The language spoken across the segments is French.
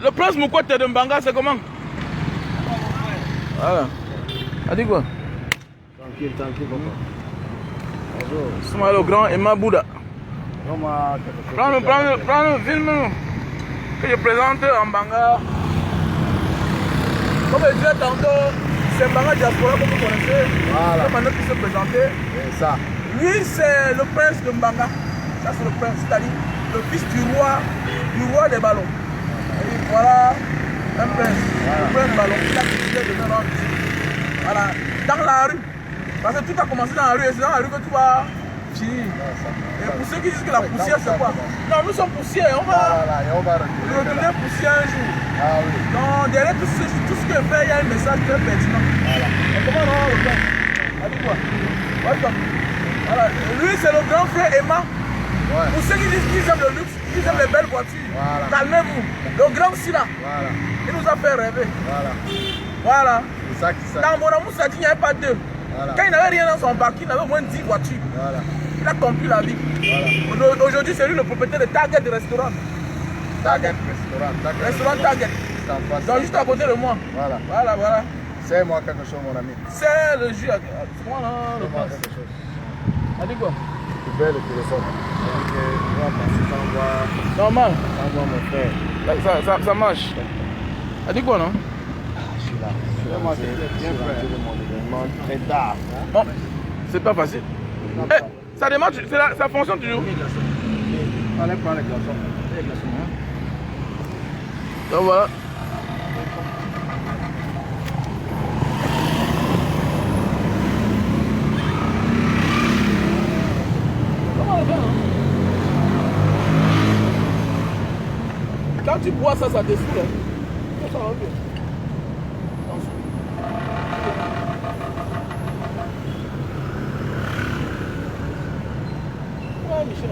Le prince Moukwete de Mbanga, c'est comment? Voilà. A dit quoi? Tranquille, papa. Bonjour. C'est le grand Emma Bouddha. Prends le film que je présente en Mbanga. Comme je disais tantôt, c'est Mbanga Diaspora que vous connaissez. Voilà. C'est maintenant qui se présentait. C'est ça. Lui, c'est le prince de Mbanga. Ça, c'est le prince, c'est-à-dire le fils du roi des ballons. Et voilà un prince, le prince des ballons. Il a décidé de venir en visite. Voilà, dans la rue. Parce que tout a commencé dans la rue et c'est dans la rue que tout va finir. Et pour ceux qui disent que la poussière, c'est quoi? Non, nous sommes poussière. On va retourner poussière un jour. Ah oui. Donc, derrière tout ce que fait, il y a un message très pertinent. Voilà. Et comment on va le faire? A dit quoi? Voilà. Lui, c'est le grand frère Emma. Ouais. Pour ceux qui disent qu'ils aiment le luxe, qu'ils aiment les belles voitures, voilà. Calmez-vous. Le grand Silla, voilà. Il nous a fait rêver. Voilà. C'est ça qui dans mon amour, ça dit qu'il n'y avait pas deux. Voilà. Quand il n'avait rien dans son bac, il avait au moins 10 voitures. Voilà. Il a compris la vie. Voilà. Aujourd'hui, c'est lui le propriétaire de Target Restaurant. Target Restaurant Target. Donc juste à côté de moi. Voilà. C'est moi quelque chose, mon ami. C'est le jus. C'est moi là, le prince. Quelque chose. A dit quoi? Tu fais le téléphone. Normal. Mon frère. Ça marche. A dit quoi, non? Je suis là. Moi, c'est bien fait. Très tard. Bon, c'est pas facile. Ça démarche, ça fonctionne toujours. Allez prendre les glaçons. Donc voilà. Quand tu bois ça, ça te saoule. Ça va bien. Ouais, Michel.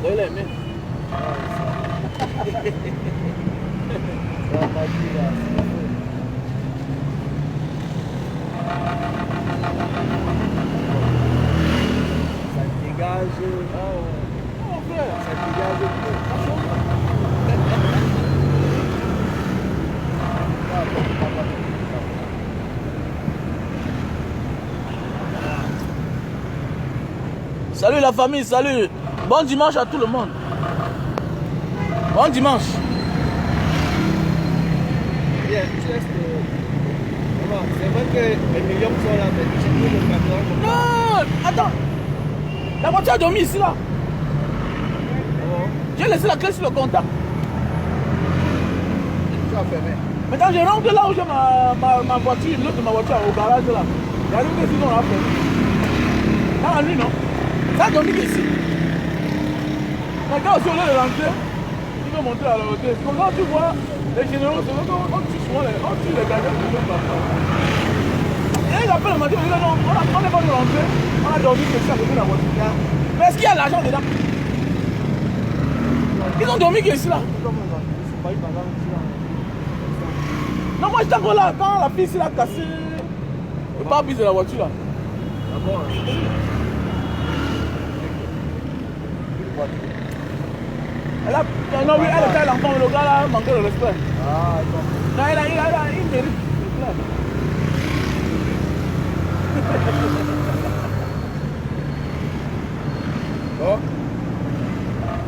Il a aimé. Salut la famille, salut. Bon dimanche à tout le monde. Bon dimanche. C'est vrai que les millions sont là, mais tu peux le faire. Non, attends. La voiture a dormi ici là. J'ai laissé la clé sur le contact. Tu as fermé. Maintenant je rentre là où j'ai ma voiture, l'autre de ma voiture au garage là. Il y a une que sinon on l'a fait. Dans la nuit non. Ça a dormi ici. Maintenant aussi au lieu de rentrer, il veut monter à la hauteur. Comme ça tu vois, les généraux, c'est vrai qu'on tue souvent les gardiens de notre papa. Et il appelle le matin, il dit non, on n'est pas de rentrer, on a dormi que ça depuis la voiture. Mais est-ce qu'il y a l'argent dedans? Ils ont dormi ici là. Non, moi j'étais encore là quand la fille s'est cassé le pare-brise de la voiture là. D'abord. Non, oui, elle était l'enfant, le gars là manquait de respect. Ah, non, il mérite. Bon,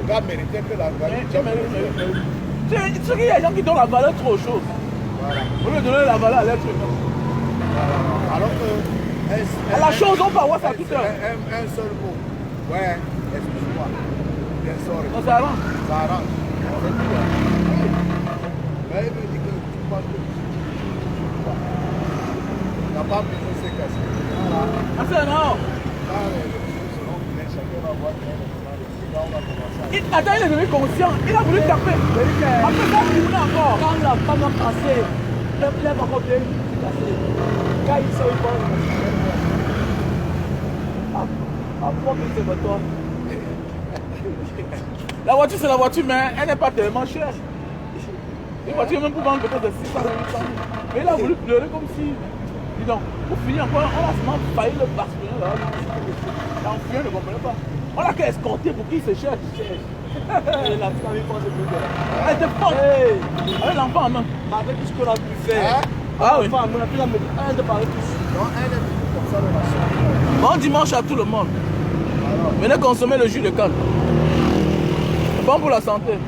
le gars méritait que la valeur. Tu sais qu'il y a des gens qui donnent la valeur trop aux choses. Voilà. Au lieu de donner la valeur à l'être humain. Voilà. Alors que. À la chose, on peut avoir ça tout à l'heure. Un seul mot. Ouais, excuse-moi. Bien sûr. Non, ça arrange. Ça arrange. Mais il me dit que tu penses que tu n'as pas besoin de se casser. Voilà. Ah, c'est non. Attends, il est devenu conscient. Il a voulu taper. Après ça, il voulait encore. Quand la femme a cassé, il a encore bien cassé. Quand il sort, il pense. Ah, pourquoi c'est votre toi? La voiture, c'est la voiture, mais elle n'est pas tellement chère. Une voiture, même pour vendre peut-être de 600 000. Mais il a voulu pleurer comme si. Dis donc, pour finir encore, on a seulement failli le bastonner là. L'enfant ne comprenait pas. On l'a qu'à escorter pour qu'il se cherche. La fille avait pensé plus belle. Elle était forte. Avec l'enfant en main. Avec tout ce qu'on a pu faire. Ah oui. L'enfant en main, on a pu la mettre. Elle était parée tous. Non, elle est comme ça dans la chambre. Bon dimanche à tout le monde. Venez consommer le jus de canne. C'est bon pour la santé.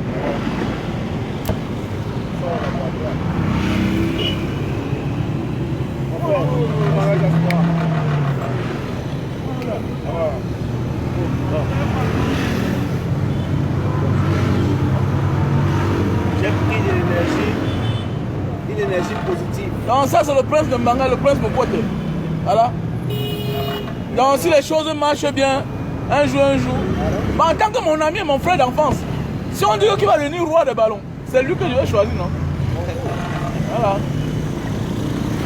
J'ai pris une énergie positive. Donc ça c'est le prince de Mbanga, le prince Mokote. Voilà. Donc si les choses marchent bien, un jour, bah, en tant que mon ami et mon frère d'enfance, si on dit qu'il va devenir roi des ballons, c'est lui que je vais choisir, non? Voilà.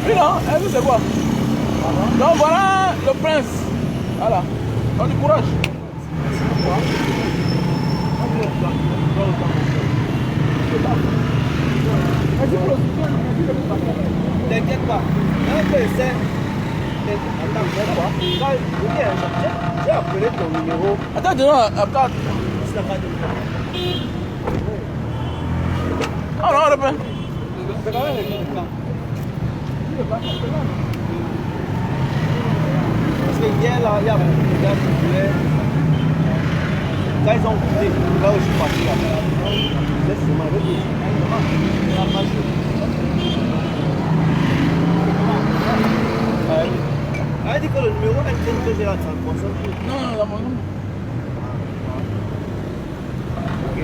Oui, non, elle c'est quoi? Donc voilà le prince. Voilà. Donc du courage. T'inquiète pas. Un peu essaie. Attends, j'ai appelé ton numéro. Attends, dis-nous à 4. Ah non, repère. Parce que hier, là, il y avait des gars qui voulaient. Quand ils ont coupé, là où je suis parti là. Laisse-moi avec lui. Elle a dit que le numéro, elle dit que j'ai la transformation. Non, non, non, non. Ok.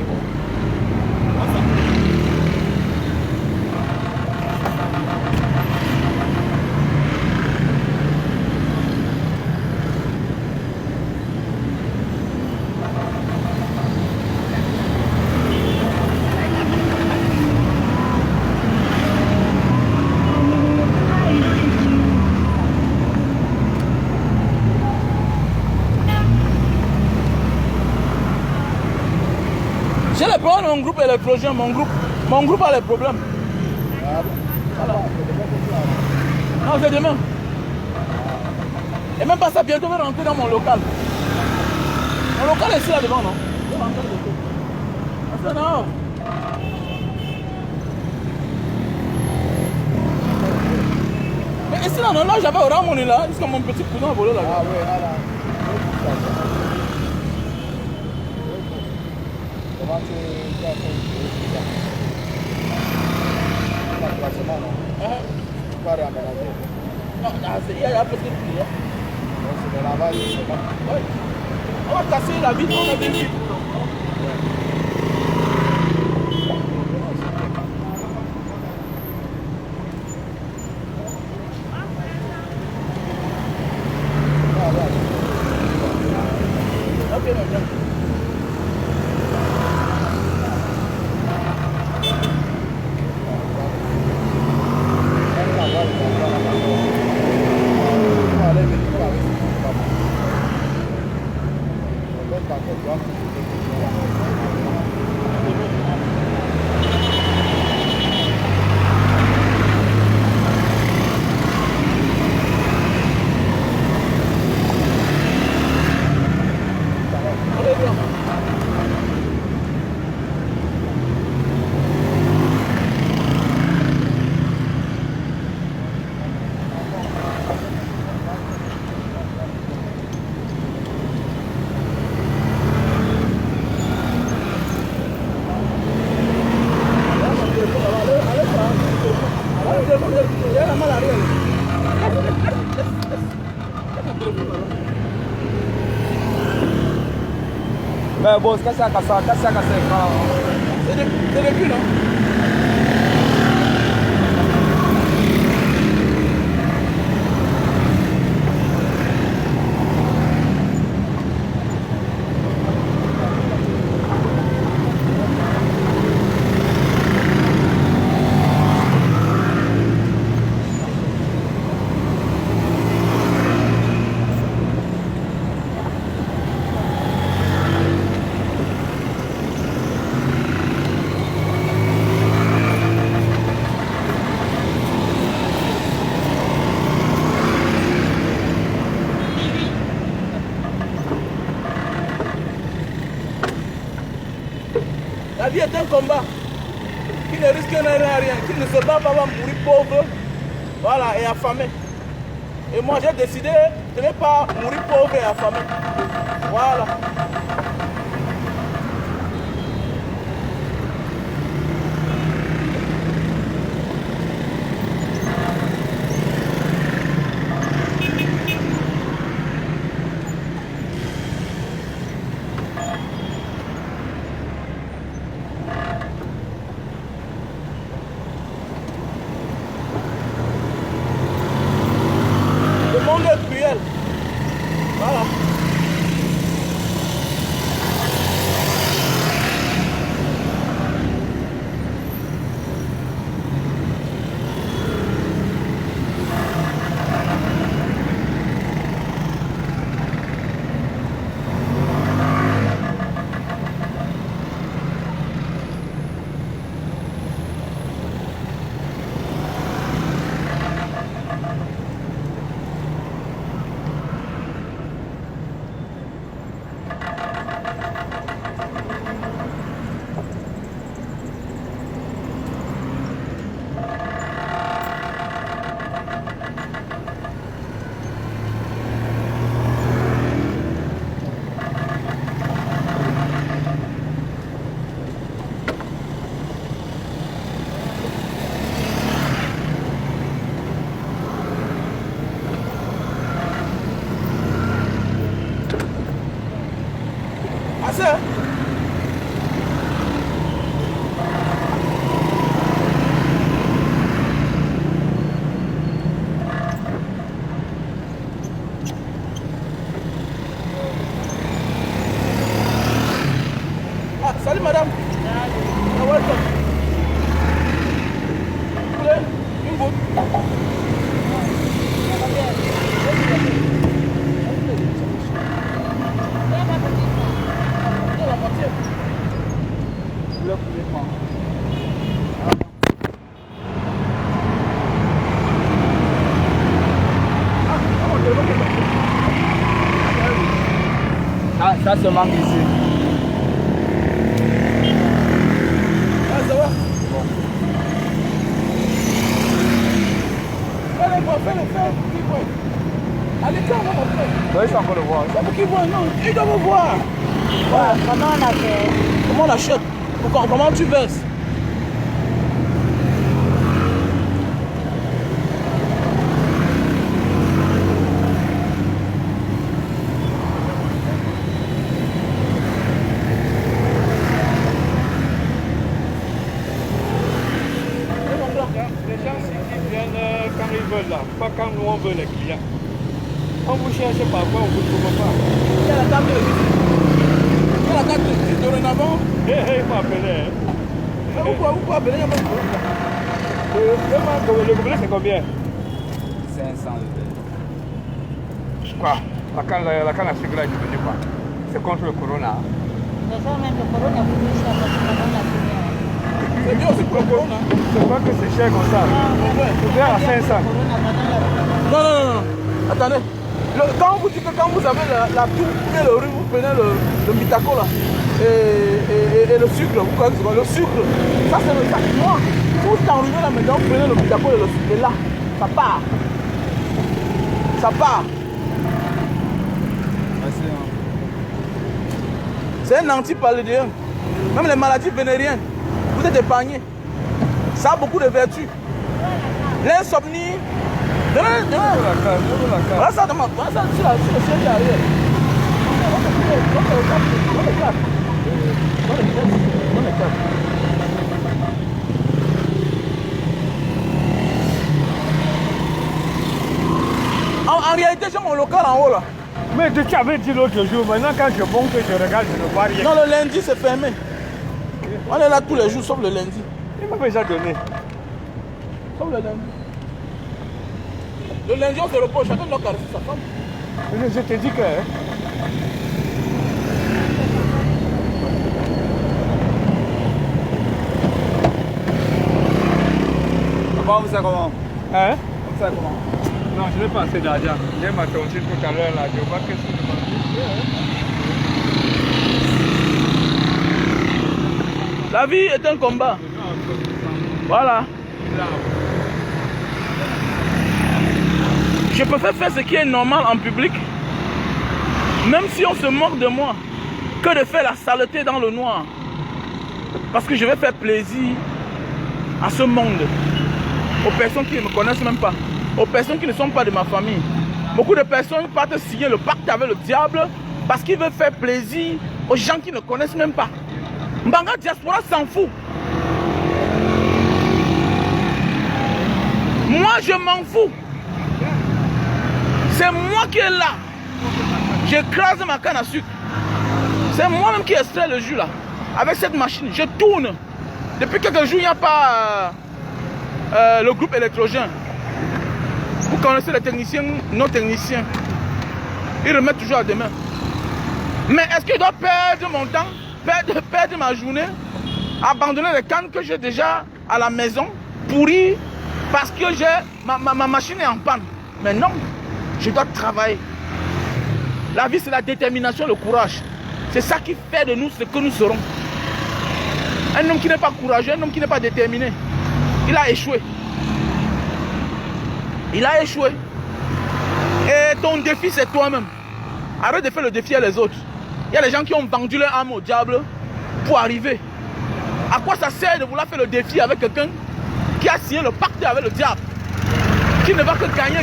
J'ai les problèmes de mon groupe et les projets, mon groupe a les problèmes. Voilà. Non, c'est demain. Et même pas ça, bientôt je vais rentrer dans mon local. Mon local est ici là-devant, non? Je vais rentrer dedans. Ah, c'est non. Mais ici là, non, là j'avais au Ramon là, jusqu'à mon petit cousin a volé là. Ah ouais, voilà. Comment tu as fait le placement, non? Tu vas réaménager. Non, il y a peut-être plus. Donc c'est le lavage, c'est bon. Oui. On va casser la vitre, on a des vitres. Ok, non, Mais bon, qu'est-ce que c'est? C'est des culs, non? vie est un combat. Qui ne risque rien, qui ne se bat pas va mourir pauvre, voilà, et affamé. Et moi j'ai décidé de ne pas mourir pauvre et affamé. Voilà. Le monde est cruel. Voilà. Assez. Ah, salut madame. Ah, welcome. Vous voulez une goutte? Ah, ça se manque ici. Ah, ça va? Bon. Fais-le voir, fais-le faire. Qui voit? Allez, tiens, on va montrer. Oui, je suis encore le voir. C'est pour qui voit, non? Il doit me voir. Voilà, comment on a fait? Comment on achète? Comment tu verses? Les gens qui viennent quand ils veulent là, pas quand nous on veut les clients. On vous cherche parfois, on ne vous trouve pas. Il y a la carte de visite. Il y a la carte de visite dorénavant. Il faut appeler. Vous pouvez appeler, il y a même Le problème c'est combien? 500 Quoi? La canne à sucre là est devenue quoi? C'est contre le corona. Les gens même le corona, vous dites ça parce que on a fini. c'est bien, c'est quoi pour là? C'est pas que c'est cher comme ça. C'est bien à 500. Non, non, non, non. Attendez. Quand vous dites que quand vous avez la tour, vous prenez le riz, vous prenez le mitako là, et le sucre, vous croyez que c'est quoi? Le sucre, ça c'est le sac. Moi, si vous t'enrhumez là maintenant, vous prenez le mitako et le sucre, et là, ça part. Ça part. C'est un antipaludien. Même les maladies vénériennes, vous êtes épargnés. Ça a beaucoup de vertus. L'insomnie. Voilà ça, voilà ça sur le siège arrière. En réalité, j'ai mon local en haut là. Mais tu avais dit l'autre jour, maintenant quand je monte, je regarde, je ne vois rien. Non, le lundi c'est fermé. On est là tous les jours sauf le lundi. Il m'a déjà donné. Sauf le lundi. Le lundi on se repose, chacun doit caresser sa femme. Je te dis que... Comment vous savez comment? Hein? Vous savez comment? Non, je n'ai pas assez d'argent. J'ai ma tontine tout à l'heure là, je vois que c'est de La vie est un combat. Voilà. Je préfère faire ce qui est normal en public, même si on se moque de moi, que de faire la saleté dans le noir. Parce que je vais faire plaisir à ce monde, aux personnes qui ne me connaissent même pas, aux personnes qui ne sont pas de ma famille. Beaucoup de personnes partent signer le pacte avec le diable parce qu'ils veulent faire plaisir aux gens qui ne connaissent même pas. Mbanga Diaspora s'en fout. Moi, je m'en fous. C'est moi qui est là. J'écrase ma canne à sucre. C'est moi-même qui extrait le jus là. Avec cette machine, je tourne. Depuis quelques jours, il n'y a pas le groupe électrogène. Vous connaissez les techniciens, nos techniciens. Ils remettent toujours à demain. Mais est-ce que je dois perdre mon temps, perdre ma journée, abandonner les cannes que j'ai déjà à la maison, pourries, parce que ma machine est en panne? Mais non, je dois travailler. La vie, c'est la détermination, le courage. C'est ça qui fait de nous ce que nous serons. Un homme qui n'est pas courageux, un homme qui n'est pas déterminé, il a échoué. Il a échoué. Et ton défi, c'est toi-même. Arrête de faire le défi à les autres. Il y a des gens qui ont vendu leur âme au diable pour arriver. À quoi ça sert de vouloir faire le défi avec quelqu'un qui a signé le pacte avec le diable, qui ne va que gagner,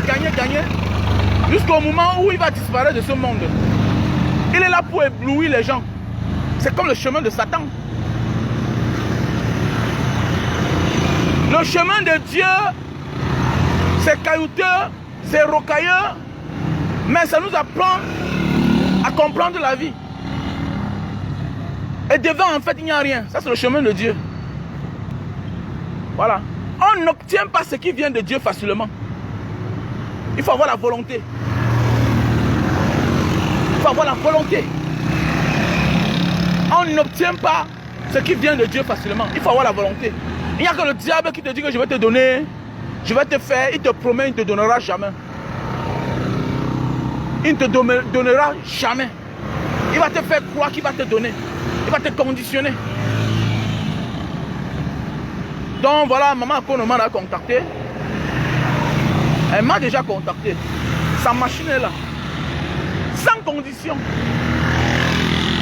jusqu'au moment où il va disparaître de ce monde? Il est là pour éblouir les gens. C'est comme le chemin de Satan. Le chemin de Dieu, c'est caillouteux, c'est rocailleux, mais ça nous apprend à comprendre la vie. Et devant, en fait, il n'y a rien. Ça, c'est le chemin de Dieu. Voilà. On n'obtient pas ce qui vient de Dieu facilement. Il faut avoir la volonté. Il faut avoir la volonté. On n'obtient pas ce qui vient de Dieu facilement. Il faut avoir la volonté. Il n'y a que le diable qui te dit que je vais te donner, je vais te faire, il te promet, il ne te donnera jamais. Il ne te donnera jamais. Il va te faire croire qu'il va te donner. Il va te conditionner. Donc voilà, maman Kono m'a contacté. Elle m'a déjà contacté. Sa machine est là. Sans condition.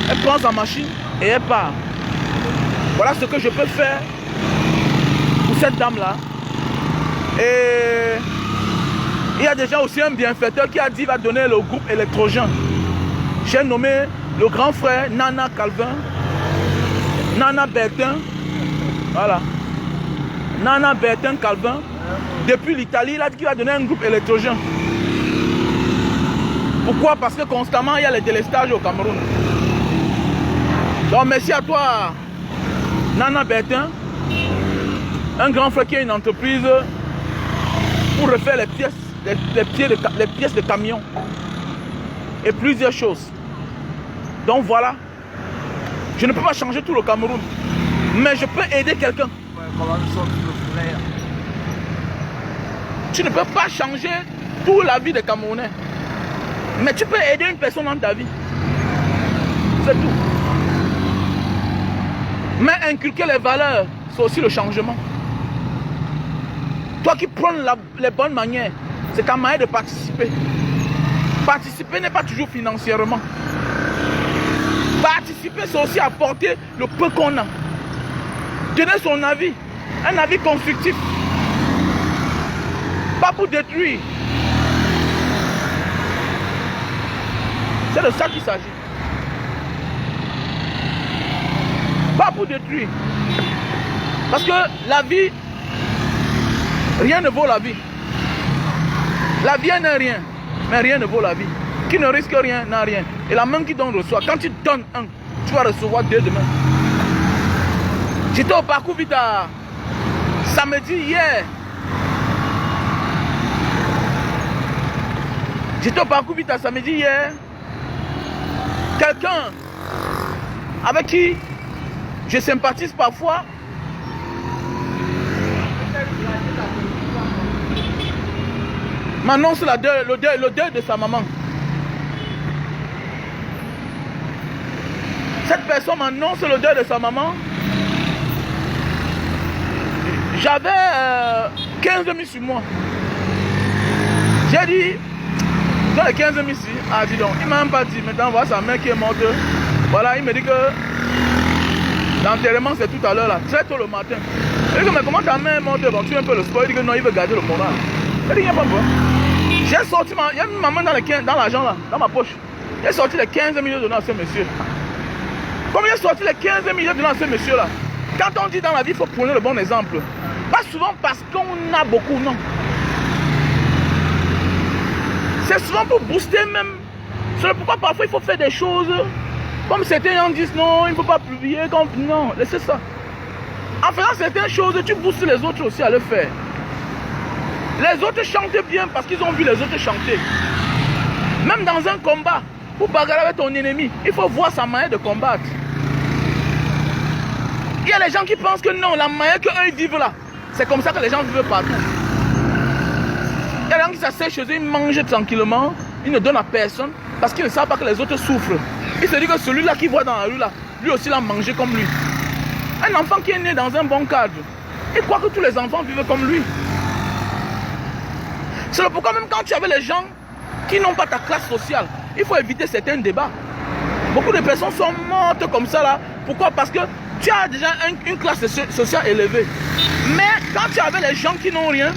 Elle prend sa machine et elle part. Voilà ce que je peux faire pour cette dame-là. Et il y a déjà aussi un bienfaiteur qui a dit qu'il va donner le groupe électrogène. J'ai nommé le grand frère Nana Calvin, Nana Bertin. Voilà. Nana Bertin Calvin. Depuis l'Italie, il a dit qu'il va donner un groupe électrogène. Pourquoi? Parce que constamment, il y a les délestages au Cameroun. Donc merci à toi, Nana Bertin. Un grand frère qui a une entreprise pour refaire les pièces de camion. Et plusieurs choses. Donc voilà. Je ne peux pas changer tout le Cameroun. Mais je peux aider quelqu'un. Tu ne peux pas changer toute la vie des Camerounais. Mais tu peux aider une personne dans ta vie. C'est tout. Mais inculquer les valeurs, c'est aussi le changement. Toi qui prends les bonnes manières, c'est ta manière de participer. Participer n'est pas toujours financièrement. Participer, c'est aussi apporter le peu qu'on a. Donner son avis, un avis constructif. Pas pour détruire. C'est de ça qu'il s'agit. Pas pour détruire. Parce que la vie, rien ne vaut la vie. La vie n'est rien, mais rien ne vaut la vie. Qui ne risque rien n'a rien. Et la main qui donne reçoit. Quand tu donnes un, tu vas recevoir deux demain. J'étais au parcours Vita samedi hier. J'étais au parcours Vita samedi hier. Quelqu'un avec qui je sympathise parfois m'annonce le deuil de sa maman. Cette personne m'annonce le deuil de sa maman J'avais 15 000 sur moi. J'ai dit, dans les 15 000 ici, ah dis donc, il m'a même pas dit, maintenant voilà sa mère qui est morte. Voilà, il me dit que l'enterrement c'est tout à l'heure là, très tôt le matin. Il dit que mais comment ta mère est morte, bon, tu es un peu le sport, il dit que non, il veut garder le moral. Il dit, il n'y a pas de problème. J'ai sorti, il y a mis ma main dans l'argent là, dans ma poche. J'ai sorti les 15 000 donnés à ce monsieur. Comme j'ai sorti les 15 000 donnés à ce monsieur là, quand on dit dans la vie, il faut prendre le bon exemple. Pas souvent parce qu'on a beaucoup, non. C'est souvent pour booster même. C'est pourquoi parfois il faut faire des choses. Comme certains gens disent non, il ne faut pas publier. Non, laissez ça. En faisant certaines choses, tu boostes les autres aussi à le faire. Les autres chantent bien parce qu'ils ont vu les autres chanter. Même dans un combat, pour bagarrer avec ton ennemi, il faut voir sa manière de combattre. Il y a les gens qui pensent que non, la manière qu'eux ils vivent là, c'est comme ça que les gens vivent partout. Il y a des gens qui s'asseyent chez eux, ils mangent tranquillement, ils ne donnent à personne parce qu'ils ne savent pas que les autres souffrent. Ils se disent que celui-là qui voit dans la rue là, lui aussi l'a mangé comme lui. Un enfant qui est né dans un bon cadre, il croit que tous les enfants vivent comme lui. C'est pourquoi même quand tu avais les gens qui n'ont pas ta classe sociale, il faut éviter certains débats. Beaucoup de personnes sont mortes comme ça là. Pourquoi? Parce que tu as déjà une classe sociale élevée. Mais quand tu avais les gens qui n'ont rien,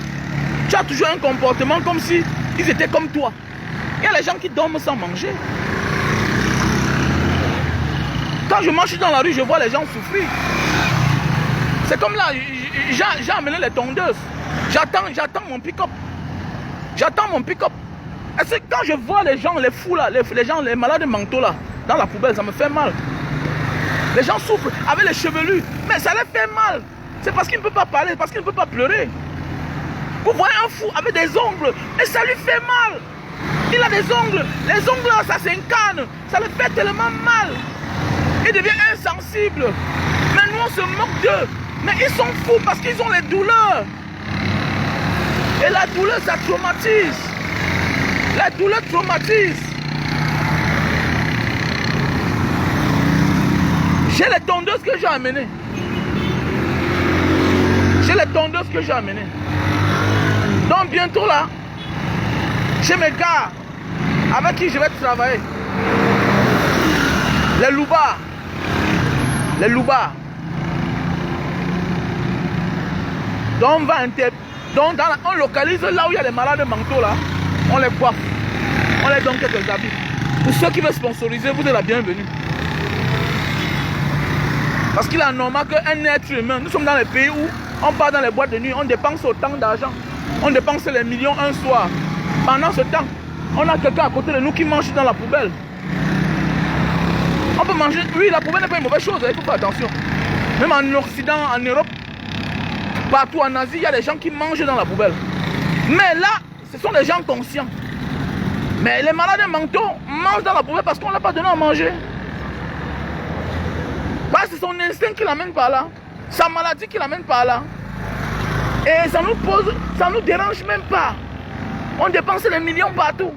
tu as toujours un comportement comme si ils étaient comme toi. Il y a les gens qui dorment sans manger. Quand je marche dans la rue, je vois les gens souffrir. C'est comme là, j'ai amené les tondeuses. J'attends mon pick-up. J'attends mon pick-up. Et c'est quand je vois les gens, les fous là, les gens, les malades mentaux là, dans la poubelle, ça me fait mal. Les gens souffrent avec les chevelus, mais ça les fait mal. C'est parce qu'il ne peut pas parler, parce qu'il ne peut pas pleurer. Vous voyez un fou avec des ongles, et ça lui fait mal. Il a des ongles, les ongles là, ça s'incarne, ça le fait tellement mal. Il devient insensible. Mais nous on se moque d'eux. Mais ils sont fous parce qu'ils ont les douleurs. Et la douleur, ça traumatise. La douleur traumatise. J'ai les tondeuses que j'ai amenées. J'ai les tondeuses que j'ai amenées. Donc bientôt là, j'ai mes gars avec qui je vais travailler. Les loubards. Les loubards. Donc on localise là où il y a les malades mentaux là. On les coiffe. On les donne quelques habits. Pour ceux qui veulent sponsoriser, vous êtes la bienvenue. Parce qu'il est normal qu'un être humain, nous sommes dans les pays où on part dans les boîtes de nuit, on dépense autant d'argent. On dépense les millions un soir. Pendant ce temps, on a quelqu'un à côté de nous qui mange dans la poubelle. On peut manger, oui, la poubelle n'est pas une mauvaise chose, il faut faire attention. Même en Occident, en Europe, partout en Asie, il y a des gens qui mangent dans la poubelle. Mais là, ce sont des gens conscients. Mais les malades mentaux mangent dans la poubelle parce qu'on ne l'a pas donné à manger. Parce que c'est son instinct qui l'amène par là. Sa maladie qui l'amène par là. Et ça nous dérange même pas. On dépense les millions partout.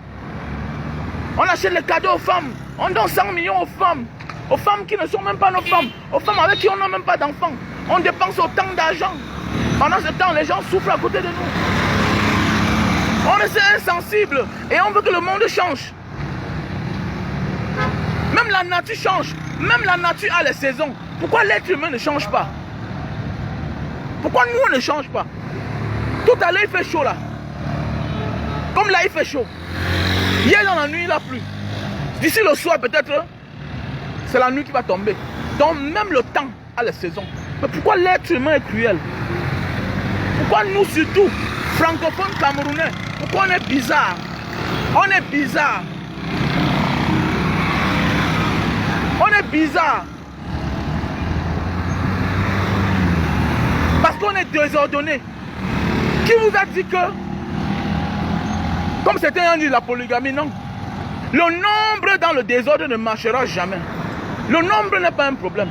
On achète les cadeaux aux femmes. On donne 100 millions aux femmes. Aux femmes qui ne sont même pas nos femmes. Aux femmes avec qui on n'a même pas d'enfants. On dépense autant d'argent. Pendant ce temps, les gens souffrent à côté de nous. On est insensible. Et on veut que le monde change. Même la nature change. Même la nature a les saisons. Pourquoi l'être humain ne change pas? Pourquoi nous on ne change pas? Tout à l'heure il fait chaud là. Comme là il fait chaud. Hier dans la nuit il a plu. D'ici le soir peut-être, c'est la nuit qui va tomber. Donc même le temps a les saisons. Mais pourquoi l'être humain est cruel? Pourquoi nous surtout, francophones camerounais, pourquoi on est bizarre? On est bizarre. On est bizarre. Parce qu'on est désordonné. Qui vous a dit que, comme certains ont dit la polygamie, non. Le nombre dans le désordre ne marchera jamais. Le nombre n'est pas un problème.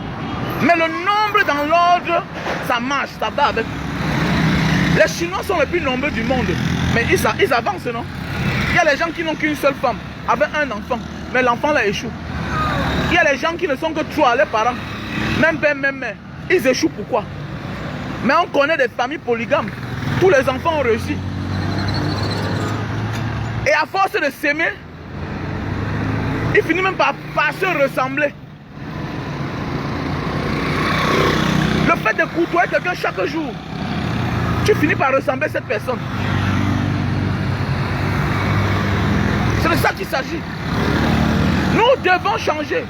Mais le nombre dans l'ordre, ça marche, ça va avec. Les Chinois sont les plus nombreux du monde. Mais ils avancent, non? Il y a les gens qui n'ont qu'une seule femme, avec un enfant. Mais l'enfant là échoue. Il y a les gens qui ne sont que trois, les parents. Même père, même mère. Ils échouent pourquoi? Mais on connaît des familles polygames. Tous les enfants ont réussi. Et à force de s'aimer, ils finissent même par se ressembler. Le fait de côtoyer quelqu'un chaque jour, tu finis par ressembler à cette personne. C'est de ça qu'il s'agit. Nous devons changer.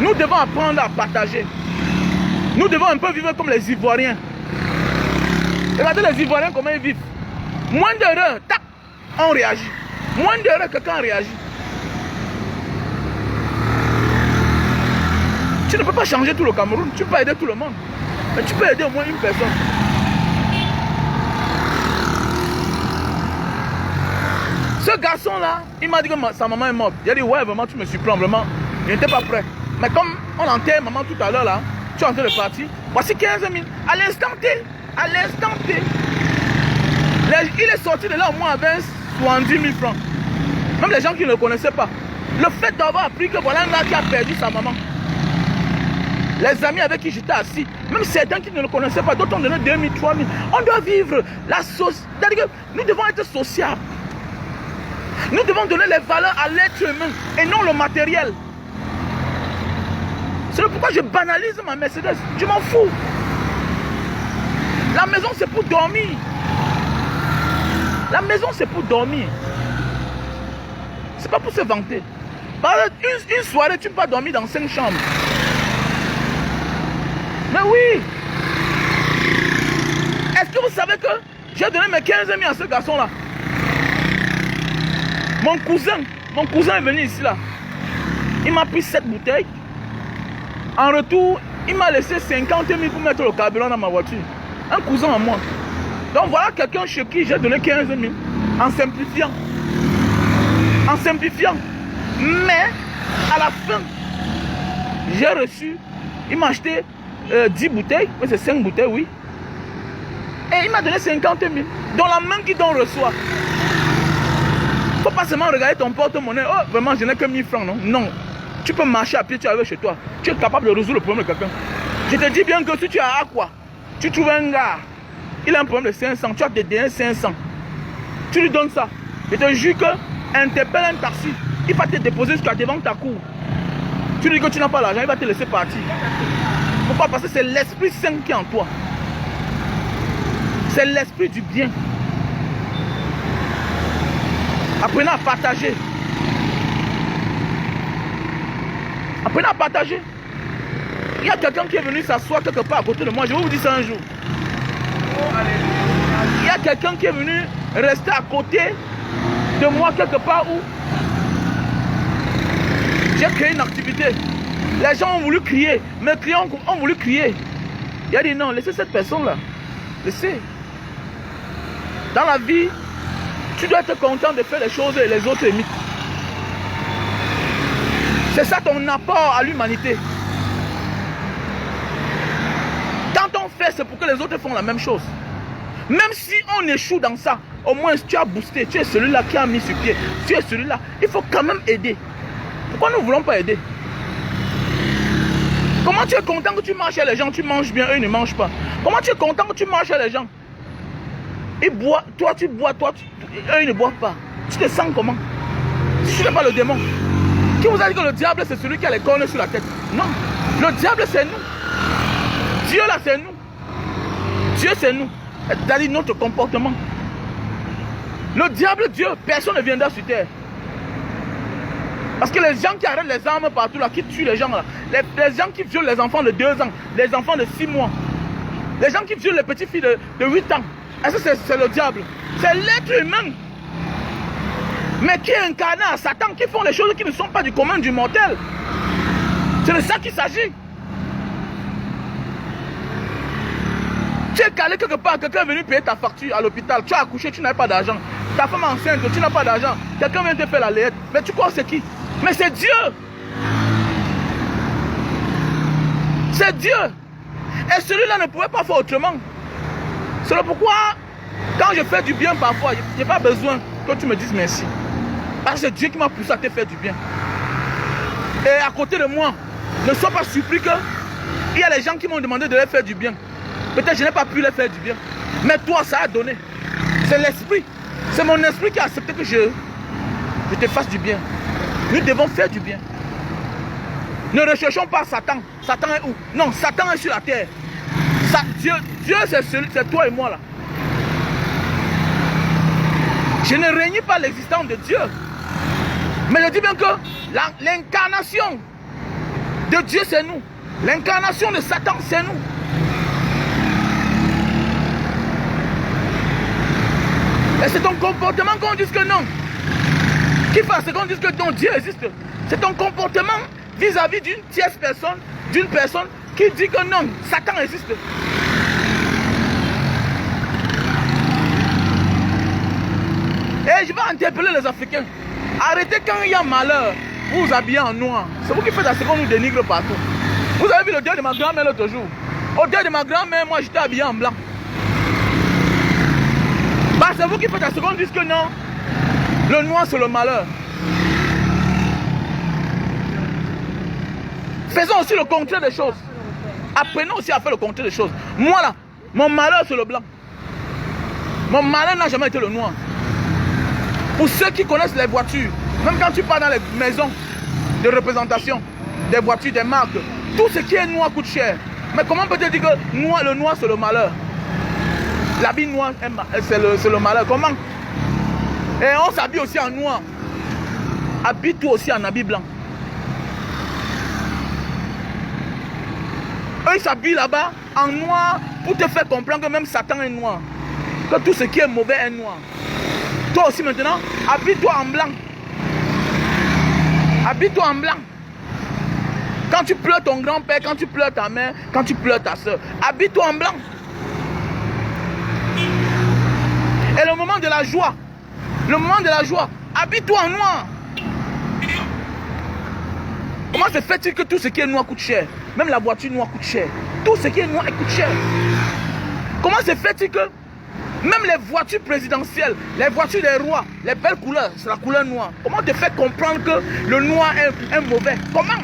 Nous devons apprendre à partager. Nous devons un peu vivre comme les Ivoiriens. Regardez les Ivoiriens comment ils vivent. Moins d'erreurs, tac, on réagit. Moins d'erreurs, quelqu'un réagit. Tu ne peux pas changer tout le Cameroun. Tu peux aider tout le monde. Mais tu peux aider au moins une personne. Ce garçon-là, il m'a dit que sa maman est morte. Il a dit, ouais, vraiment, tu me surprends, vraiment. Il n'était pas prêt. Mais comme on enterre maman tout à l'heure, là, tu es en train de partir. Voici 15 000. À l'instant T. À l'instant T. Il est sorti de là au moins avec 70 000 francs. Même les gens qui ne le connaissaient pas. Le fait d'avoir appris que voilà un gars qui a perdu sa maman. Les amis avec qui j'étais assis, même certains qui ne le connaissaient pas, d'autres ont donné 2 000, 3 000. On doit vivre la sauce. C'est-à-dire que nous devons être sociables. Nous devons donner les valeurs à l'être humain et non le matériel. C'est pourquoi je banalise ma Mercedes. Je m'en fous. La maison, c'est pour dormir. La maison, c'est pour dormir. C'est pas pour se vanter. Par exemple, une soirée, tu ne peux pas dormir dans 5 chambres. Mais oui. Est-ce que vous savez que j'ai donné mes 15 000 à ce garçon-là? Mon cousin est venu ici là. Il m'a pris 7 bouteilles. En retour, il m'a laissé 50 000 pour mettre le carburant dans ma voiture. Un cousin à moi. Donc voilà quelqu'un chez qui j'ai donné 15 000. En simplifiant. En simplifiant. Mais à la fin, j'ai reçu, il m'a acheté 10 bouteilles. C'est 5 bouteilles, oui. Et il m'a donné 50 000. Dans la main qui donne reçoit. Faut pas seulement regarder ton porte-monnaie. Oh, vraiment, je n'ai que 1000 francs, non? Non. Tu peux marcher à pied, tu arrives chez toi. Tu es capable de résoudre le problème de quelqu'un. Je te dis bien que si tu as quoi, tu trouves un gars, il a un problème de 500, tu as des derniers 500. Tu lui donnes ça. Je te jure que interpelle un taxi. Il va te déposer jusqu'à devant ta cour. Tu lui dis que tu n'as pas l'argent, il va te laisser partir. Pourquoi? Parce que c'est l'Esprit Saint qui est en toi. C'est l'esprit du bien. Apprenez à partager. Apprenez à partager. Il y a quelqu'un qui est venu s'asseoir quelque part à côté de moi. Je vais vous dire ça un jour. Il y a quelqu'un qui est venu rester à côté de moi quelque part où j'ai créé une activité. Les gens ont voulu crier. Mes clients ont voulu crier. Il a dit non, laissez cette personne-là. Laissez. Dans la vie, tu dois être content de faire les choses et les autres imitent. C'est ça ton apport à l'humanité. Quand on fait, c'est pour que les autres font la même chose. Même si on échoue dans ça, au moins tu as boosté, tu es celui-là qui a mis sur pied. Tu es celui-là, il faut quand même aider. Pourquoi nous ne voulons pas aider? Comment tu es content que tu manges chez les gens, tu manges bien, eux ne mangent pas? Comment tu es content que tu manges chez les gens? Ils boivent, toi tu bois, eux ils ne boivent pas. Tu te sens comment? Si tu n'es pas le démon. Qui vous a dit que le diable c'est celui qui a les cornes sur la tête? Non, le diable c'est nous. Dieu là c'est nous. Dieu c'est nous. C'est-à-dire notre comportement. Le diable, Dieu, personne ne viendra sur terre. Parce que les gens qui arrêtent les armes partout là, qui tuent les gens là, les gens qui violent les enfants de 2 ans, les enfants de 6 mois, les gens qui violent les petites filles de 8 ans, est-ce que c'est le diable? C'est l'être humain. Mais qui est incarné à Satan, qui font les choses qui ne sont pas du commun du mortel. C'est de ça qu'il s'agit. Tu es calé quelque part, quelqu'un est venu payer ta facture à l'hôpital, tu as accouché, tu n'as pas d'argent. Ta femme enceinte, tu n'as pas d'argent. Quelqu'un vient te faire la layette. Mais tu crois c'est qui? Mais c'est Dieu. C'est Dieu. Et celui-là ne pouvait pas faire autrement. C'est pourquoi, quand je fais du bien parfois, je n'ai pas besoin que tu me dises merci. Parce que c'est Dieu qui m'a poussé à te faire du bien. Et à côté de moi, ne sois pas surpris qu'il y a des gens qui m'ont demandé de leur faire du bien. Peut-être je n'ai pas pu leur faire du bien. Mais toi, ça a donné. C'est l'esprit. C'est mon esprit qui a accepté que je te fasse du bien. Nous devons faire du bien. Ne recherchons pas Satan. Satan est où? Non, Satan est sur la terre. Dieu c'est toi et moi là. Je ne renie pas l'existence de Dieu. Mais je dis bien que l'incarnation de Dieu c'est nous. L'incarnation de Satan c'est nous. Et c'est ton comportement qu'on dise que non. Qui fait ce qu'on dise que non, Dieu existe. C'est ton comportement vis-à-vis d'une tierce personne, d'une personne qui dit que non, Satan existe. Et je vais interpeller les Africains. Arrêtez quand il y a malheur, vous vous habillez en noir. C'est vous qui faites ce qu'on nous dénigre partout. Vous avez vu le deuil de ma grand-mère l'autre jour. Au deuil de ma grand-mère, moi j'étais habillé en blanc. Bah, c'est vous qui faites ce qu'on dit que non. Le noir c'est le malheur. Faisons aussi le contraire des choses. Apprenons aussi à faire le contraire des choses. Moi là, mon malheur c'est le blanc. Mon malheur n'a jamais été le noir. Pour ceux qui connaissent les voitures, même quand tu pars dans les maisons de représentation, des voitures, des marques, tout ce qui est noir coûte cher. Mais comment peut-on dire que le noir c'est le malheur? L'habit noir c'est le malheur. Comment? Et on s'habille aussi en noir. Habille-toi aussi en habit blanc. Eux ils s'habillent là-bas en noir pour te faire comprendre que même Satan est noir. Que tout ce qui est mauvais est noir. Toi aussi maintenant, habille-toi en blanc. Habille-toi en blanc. Quand tu pleures ton grand-père, quand tu pleures ta mère, quand tu pleures ta soeur, habille-toi en blanc. Et le moment de la joie, habille-toi en noir. Comment se fait-il que tout ce qui est noir coûte cher? Même la voiture noire coûte cher. Tout ce qui est noir coûte cher. Comment se fait-il que même les voitures présidentielles, les voitures des rois, les belles couleurs, c'est la couleur noire? Comment te fait comprendre que le noir est mauvais? Comment?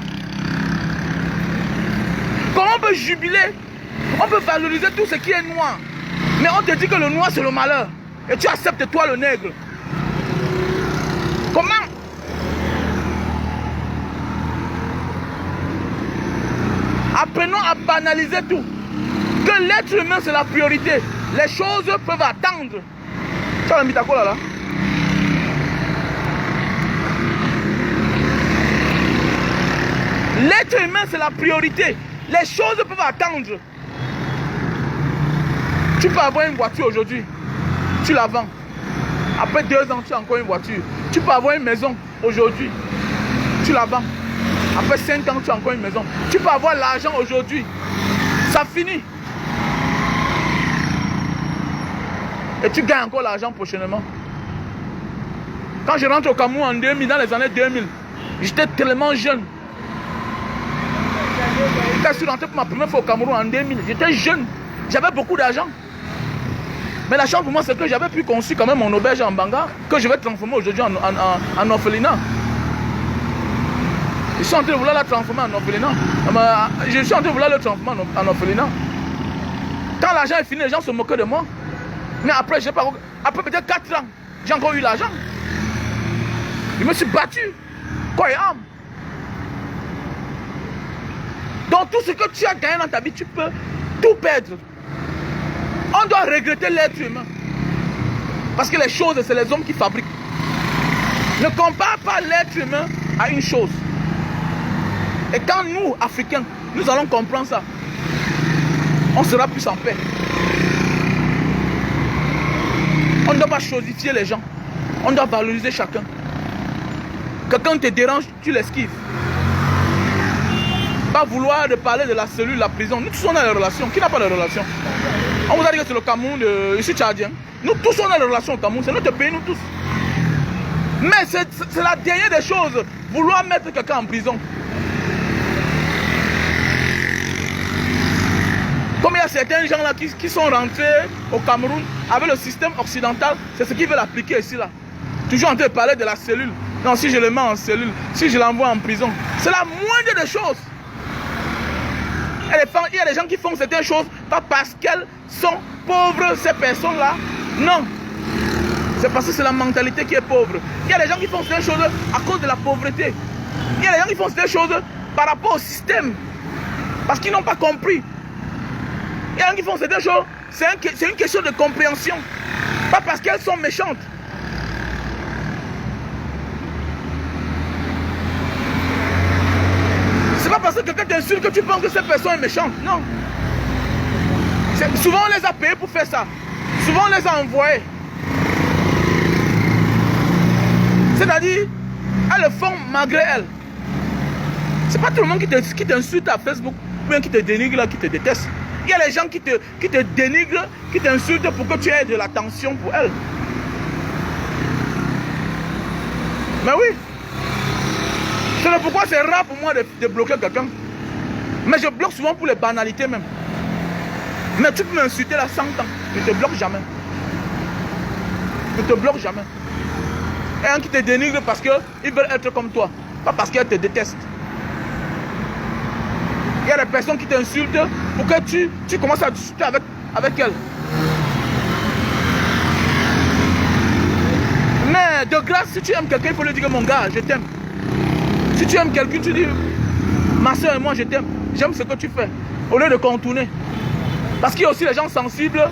Comment on peut jubiler? On peut valoriser tout ce qui est noir. Mais on te dit que le noir c'est le malheur. Et tu acceptes toi le nègre. Comment? Apprenons à banaliser tout. Que l'être humain c'est la priorité. Les choses peuvent attendre. Tu as la mitacola là? L'être humain c'est la priorité. Les choses peuvent attendre. Tu peux avoir une voiture aujourd'hui. Tu la vends. Après 2 ans, tu as encore une voiture. Tu peux avoir une maison aujourd'hui. Tu la vends. Après 5 ans, tu as encore une maison. Tu peux avoir l'argent aujourd'hui. Ça finit. Et tu gagnes encore l'argent prochainement. Quand je rentre au Cameroun en 2000, dans les années 2000, j'étais tellement jeune. Quand je suis rentré pour ma première fois au Cameroun en 2000, j'étais jeune. J'avais beaucoup d'argent. Mais la chance pour moi, c'est que j'avais pu construire quand même mon auberge en Banga, que je vais transformer aujourd'hui en orphelinat. Je suis en train de vouloir la transformer en orphelinat. Je suis en train de vouloir le transformer en orphelinat. Quand l'argent est fini, les gens se moquaient de moi. Mais après, après peut-être 4 ans, j'ai encore eu l'argent. Je me suis battu. Quoi et âme. Donc tout ce que tu as gagné dans ta vie, tu peux tout perdre. On doit regretter l'être humain. Parce que les choses, c'est les hommes qui fabriquent. Ne compare pas l'être humain à une chose. Et quand nous, Africains, nous allons comprendre ça, on sera plus en paix. On ne doit pas chosifier les gens. On doit valoriser chacun. Quelqu'un te dérange, tu l'esquives. Pas vouloir de parler de la cellule, la prison. Nous tous on a des relations. Qui n'a pas de relations? On vous a dit que c'est le Cameroun, je suis tchadien. Nous tous on a des relations au Cameroun. C'est notre pays, nous tous. Mais c'est la dernière des choses. Vouloir mettre quelqu'un en prison. Comme il y a certains gens là qui sont rentrés au Cameroun avec le système occidental, c'est ce qu'ils veulent appliquer ici là. Toujours en train de parler de la cellule. Non, si je le mets en cellule, si je l'envoie en prison, c'est la moindre des choses. Il y a des gens qui font certaines choses pas parce qu'elles sont pauvres, ces personnes-là. Non. C'est parce que c'est la mentalité qui est pauvre. Il y a des gens qui font certaines choses à cause de la pauvreté. Il y a des gens qui font certaines choses par rapport au système. Parce qu'ils n'ont pas compris. Il y a des gens qui font certaines choses, c'est une question de compréhension. Pas parce qu'elles sont méchantes. C'est pas parce que quelqu'un t'insulte que tu penses que cette personne est méchante. Non. Souvent on les a payés pour faire ça. Souvent on les a envoyés. C'est-à-dire, elles le font malgré elles. C'est pas tout le monde qui t'insulte à Facebook, ou bien qui te dénigre, qui te déteste. Il y a les gens qui te dénigrent, qui t'insultent pour que tu aies de l'attention pour elles. Mais oui. C'est pourquoi c'est rare pour moi de bloquer quelqu'un. Mais je bloque souvent pour les banalités même. Mais tu peux m'insulter là 100 ans. Je ne te bloque jamais. Je ne te bloque jamais. Et un qui te dénigre parce qu'ils veulent être comme toi. Pas parce qu'elles te détestent. Il y a des personnes qui t'insultent pour que tu commences à discuter avec elles. Mais de grâce, si tu aimes quelqu'un, il faut lui dire mon gars, je t'aime. Si tu aimes quelqu'un, tu dis ma soeur et moi je t'aime. J'aime ce que tu fais. Au lieu de contourner. Parce qu'il y a aussi les gens sensibles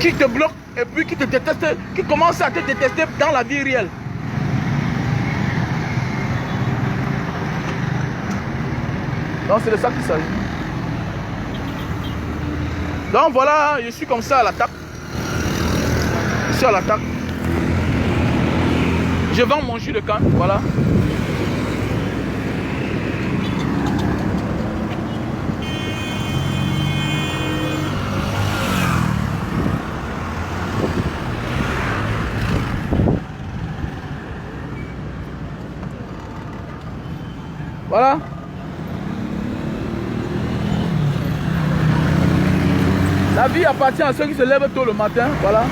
qui te bloquent et puis qui te détestent, qui commencent à te détester dans la vie réelle. Donc c'est de ça qu'il s'agit. Donc voilà, je suis comme ça à l'attaque. Je suis à l'attaque. Je vends mon jus de canne, voilà. Voilà. La vie appartient à ceux qui se lèvent tôt le matin, voilà.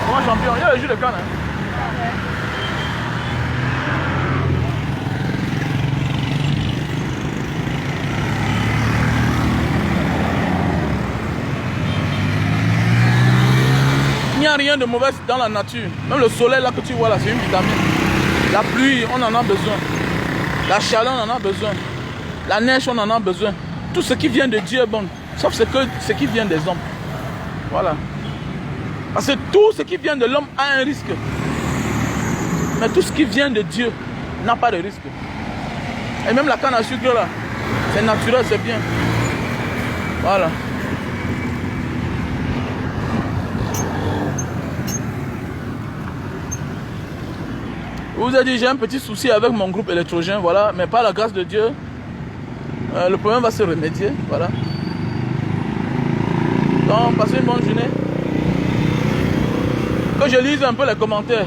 Comment champion, il y a le jus de canne. Hein. Il n'y a rien de mauvais dans la nature. Même le soleil là que tu vois là, c'est une vitamine. La pluie, on en a besoin. La chaleur, on en a besoin. La neige, on en a besoin. Tout ce qui vient de Dieu est bon. Sauf ce qui vient des hommes. Voilà. Parce que tout ce qui vient de l'homme a un risque. Mais tout ce qui vient de Dieu n'a pas de risque. Et même la canne à sucre là, c'est naturel, c'est bien. Voilà. Je vous ai dit, j'ai un petit souci avec mon groupe électrogène, voilà, mais par la grâce de Dieu, le problème va se remédier, voilà. Donc, passez une bonne journée. Que je lise un peu les commentaires.